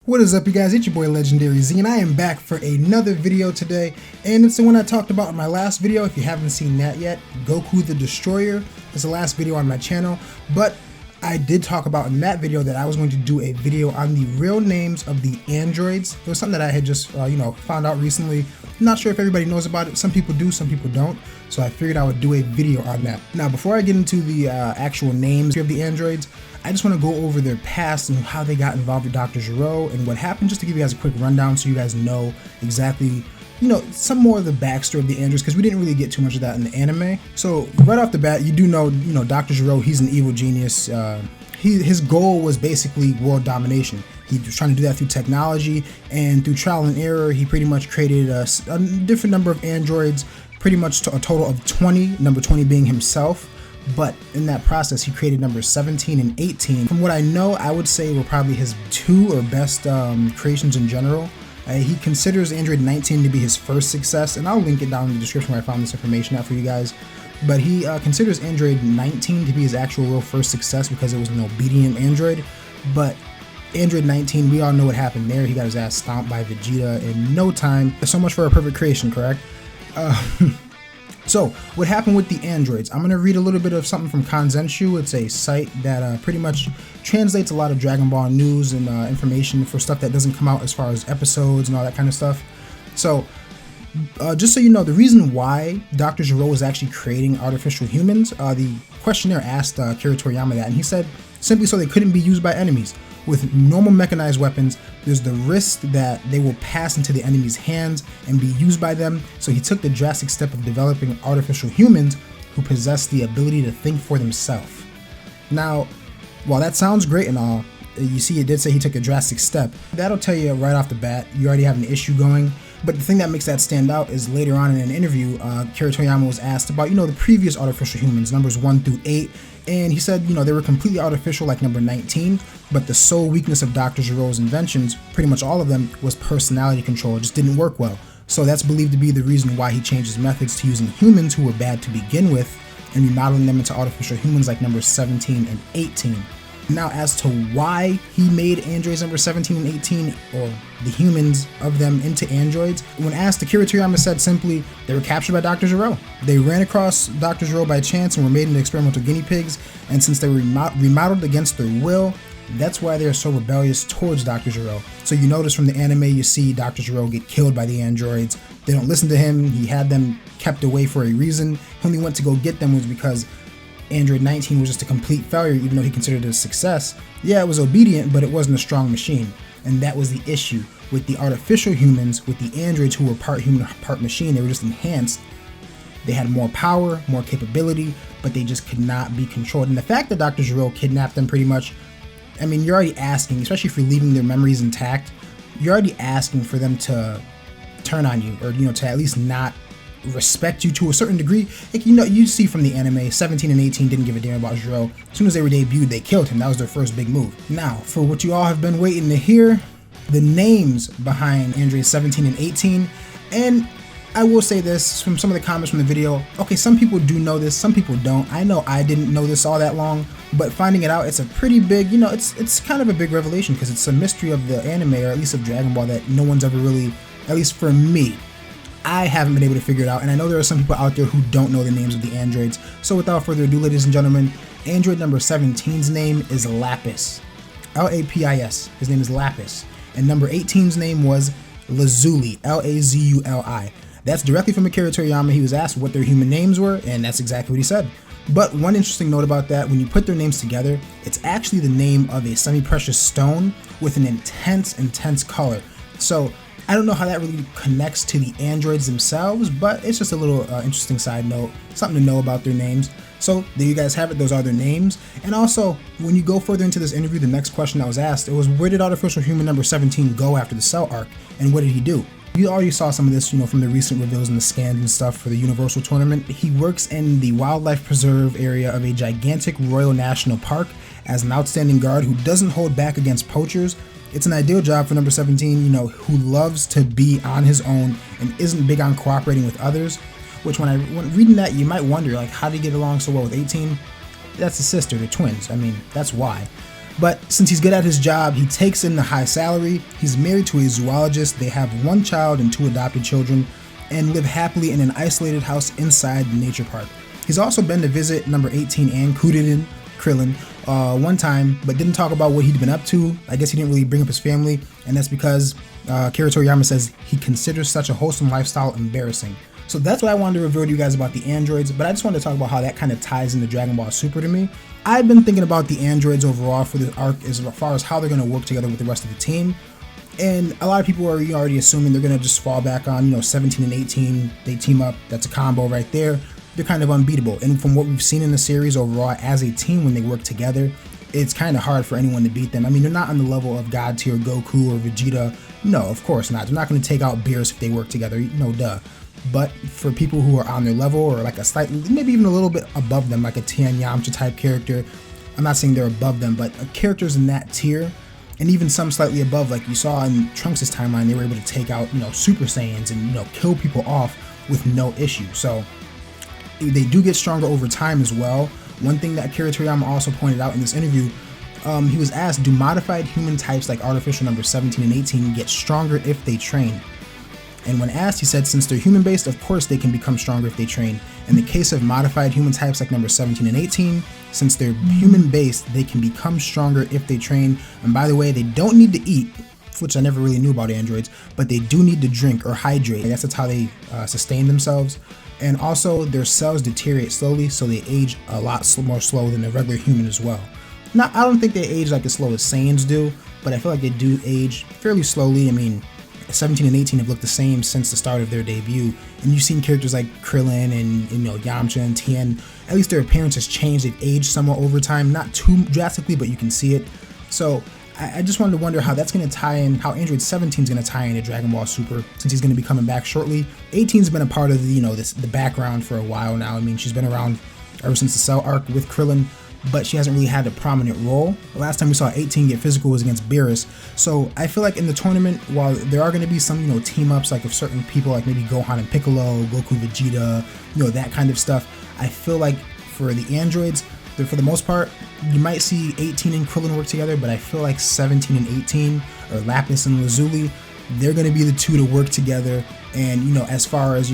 What is up, you guys? It's your boy Legendary Z, and I am back for another video today, and it's the one I talked about in my last video. If you haven't seen that yet, Goku the Destroyer is the last video on my channel, but I did talk about in that video that I was going to do a video on the real names of the androids. It was something that I had just, found out recently. I'm not sure if everybody knows about it. Some people do, some people don't. So I figured I would do a video on that. Now, before I get into the actual names of the androids, I just want to go over their past and how they got involved with Dr. Gero and what happened, just to give you guys a quick rundown so you guys know exactly, some more of the backstory of the androids, because we didn't really get too much of that in the anime. So right off the bat, you do know, Dr. Gero, he's an evil genius. His goal was basically world domination. He was trying to do that through technology, and through trial and error, he pretty much created a different number of androids, pretty much to a total of 20, number 20 being himself. But in that process, he created numbers 17 and 18. From what I know, I would say were probably his two or best creations in general. He considers Android 19 to be his first success, and I'll link it down in the description where I found this information out for you guys. But he considers Android 19 to be his actual real first success because it was an obedient android. But Android 19, we all know what happened there. He got his ass stomped by Vegeta in no time. So much for a perfect creation, correct? So, what happened with the androids? I'm going to read a little bit of something from Kanzenshu. It's a site that pretty much translates a lot of Dragon Ball news and information for stuff that doesn't come out as far as episodes and all that kind of stuff. So, just so you know, the reason why Dr. Gero was actually creating artificial humans, the questionnaire asked Akira Toriyama that, and he said, simply so they couldn't be used by enemies. With normal mechanized weapons, there's the risk that they will pass into the enemy's hands and be used by them, so he took the drastic step of developing artificial humans who possess the ability to think for themselves. Now, while that sounds great and all, you see it did say he took a drastic step. That'll tell you right off the bat, you already have an issue going. But the thing that makes that stand out is later on in an interview, Akira Toriyama was asked about, the previous artificial humans, numbers 1 through 8, and he said, they were completely artificial like number 19, but the sole weakness of Dr. Gero's inventions, pretty much all of them, was personality control. It just didn't work well. So that's believed to be the reason why he changed his methods to using humans who were bad to begin with and remodeling them into artificial humans like numbers 17 and 18. Now, as to why he made androids number 17 and 18, or the humans of them, into androids, when asked, Akira Toriyama said simply, they were captured by Dr. Gero. They ran across Dr. Gero by chance and were made into experimental guinea pigs, and since they were remodeled against their will, that's why they are so rebellious towards Dr. Gero. So you notice from the anime, you see Dr. Gero get killed by the androids. They don't listen to him. He had them kept away for a reason. He only went to go get them was because Android 19 was just a complete failure, even though he considered it a success. Yeah, it was obedient, but it wasn't a strong machine. And that was the issue with the artificial humans, with the androids who were part human, part machine. They were just enhanced. They had more power, more capability, but they just could not be controlled. And the fact that Dr. Gero kidnapped them pretty much, I mean, you're already asking, especially if you're leaving their memories intact, you're already asking for them to turn on you, or, to at least not respect you to a certain degree. Like, you see from the anime, 17 and 18 didn't give a damn about Gero. As soon as they were debuted, they killed him. That was their first big move. Now, for what you all have been waiting to hear, the names behind Android 17 and 18, and I will say this from some of the comments from the video, okay, some people do know this, some people don't. I know I didn't know this all that long, but finding it out, it's a pretty big, it's kind of a big revelation, because it's a mystery of the anime, or at least of Dragon Ball, that no one's ever really, at least for me, I haven't been able to figure it out, and I know there are some people out there who don't know the names of the androids. So without further ado, ladies and gentlemen, android number 17's name is Lapis. L-A-P-I-S. His name is Lapis. And number 18's name was Lazuli. L-A-Z-U-L-I. That's directly from Akira Toriyama. He was asked what their human names were, and that's exactly what he said. But one interesting note about that, when you put their names together, it's actually the name of a semi-precious stone with an intense color. So I don't know how that really connects to the androids themselves, but it's just a little interesting side note, something to know about their names. So there you guys have it, those are their names. And also, when you go further into this interview, the next question that was asked, it was, where did artificial human number 17 go after the Cell arc, and what did he do? You already saw some of this, from the recent reveals and the scans and stuff for the Universal Tournament. He works in the wildlife preserve area of a gigantic Royal National Park as an outstanding guard who doesn't hold back against poachers. It's an ideal job for number 17, who loves to be on his own and isn't big on cooperating with others, which when reading that, you might wonder, like, how did he get along so well with 18? That's his sister, they're twins. I mean, that's why. But since he's good at his job, he takes in the high salary. He's married to a zoologist. They have 1 child and 2 adopted children and live happily in an isolated house inside the nature park. He's also been to visit number 18 and Krillin one time, but didn't talk about what he'd been up to. I guess he didn't really bring up his family, and that's because Akira Toriyama says he considers such a wholesome lifestyle embarrassing. So that's what I wanted to reveal to you guys about the androids, but I just wanted to talk about how that kind of ties into Dragon Ball Super to me. I've been thinking about the androids overall for this arc as far as how they're going to work together with the rest of the team. And a lot of people are already assuming they're going to just fall back on, 17 and 18. They team up. That's a combo right there. They're kind of unbeatable. And from what we've seen in the series overall as a team when they work together, it's kind of hard for anyone to beat them. I mean, they're not on the level of God tier Goku or Vegeta. No, of course not. They're not going to take out Beerus if they work together. Duh. But for people who are on their level or like a slightly, maybe even a little bit above them, like a Tien Yamcha type character, I'm not saying they're above them, but characters in that tier, and even some slightly above, like you saw in Trunks' timeline, they were able to take out, Super Saiyans and, kill people off with no issue. So they do get stronger over time as well. One thing that Akira Toriyama also pointed out in this interview, he was asked, do modified human types like artificial number 17 and 18 get stronger if they train? And when asked, he said since they're human-based, of course they can become stronger if they train. In the case of modified human types like number 17 and 18, since they're human-based, they can become stronger if they train. And by the way, they don't need to eat, which I never really knew about androids, but they do need to drink or hydrate. I guess that's how they sustain themselves. And also, their cells deteriorate slowly, so they age a lot more slow than a regular human as well. Now, I don't think they age like as slow as Saiyans do, but I feel like they do age fairly slowly. I mean, 17 and 18 have looked the same since the start of their debut, and you've seen characters like Krillin and Yamcha and Tien, at least their appearance has changed. They've aged somewhat over time, not too drastically, but you can see it. So I just wanted to wonder how that's going to tie in, how Android 17 is going to tie into Dragon Ball Super, since he's going to be coming back shortly. 18's been a part of the, the background for a while now. I mean, she's been around ever since the Cell arc with Krillin, but she hasn't really had a prominent role. The last time we saw 18 get physical was against Beerus. So I feel like in the tournament, while there are going to be some, team ups like of certain people, like maybe Gohan and Piccolo, Goku, Vegeta, that kind of stuff, I feel like for the androids, for the most part, you might see 18 and Krillin work together, but I feel like 17 and 18, or Lapis and Lazuli, they're going to be the two to work together. And, as far as,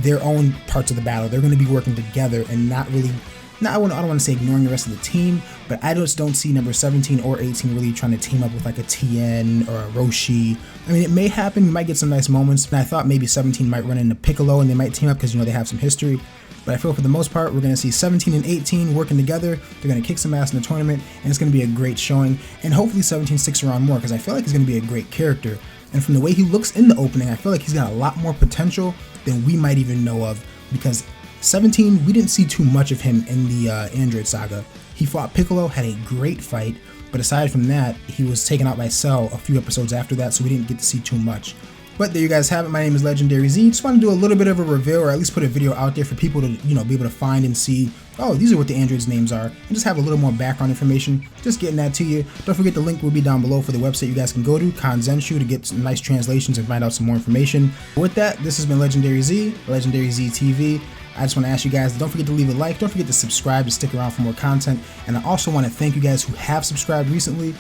their own parts of the battle, they're going to be working together and not really, I don't want to say ignoring the rest of the team, but I just don't see number 17 or 18 really trying to team up with like a Tien or a Roshi. I mean, it may happen, you might get some nice moments, and I thought maybe 17 might run into Piccolo and they might team up because, they have some history. But I feel for the most part, we're going to see 17 and 18 working together. They're going to kick some ass in the tournament, and it's going to be a great showing. And hopefully 17 sticks around more, because I feel like he's going to be a great character. And from the way he looks in the opening, I feel like he's got a lot more potential than we might even know of, because 17, we didn't see too much of him in the Android saga. He fought Piccolo, had a great fight, but aside from that, he was taken out by Cell a few episodes after that, so we didn't get to see too much. But there you guys have it. My name is Legendary Z. Just want to do a little bit of a reveal, or at least put a video out there for people to, be able to find and see, oh, these are what the androids' names are, and just have a little more background information. Just getting that to you. Don't forget the link will be down below for the website you guys can go to, Kanzenshu, to get some nice translations and find out some more information. With that, this has been Legendary Z, Legendary Z TV. I just want to ask you guys, don't forget to leave a like, don't forget to subscribe to stick around for more content, and I also want to thank you guys who have subscribed recently.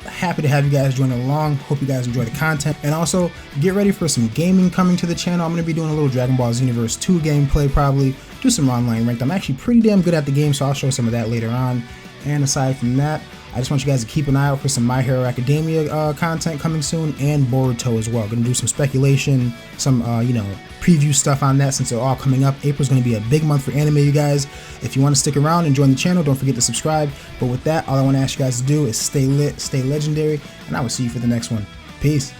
Happy to have you guys join along. Hope you guys enjoy the content, and also get ready for some gaming coming to the channel. I'm going to be doing a little Dragon Ball Xenoverse 2 gameplay, probably do some online ranked. I'm actually pretty damn good at the game, so I'll show some of that later on. And aside from that, I just want you guys to keep an eye out for some My Hero Academia content coming soon, and Boruto as well. Going to do some speculation, some preview stuff on that, since they're all coming up. April's going to be a big month for anime, you guys. If you want to stick around and join the channel, don't forget to subscribe. But with that, all I want to ask you guys to do is stay lit, stay legendary, and I will see you for the next one. Peace.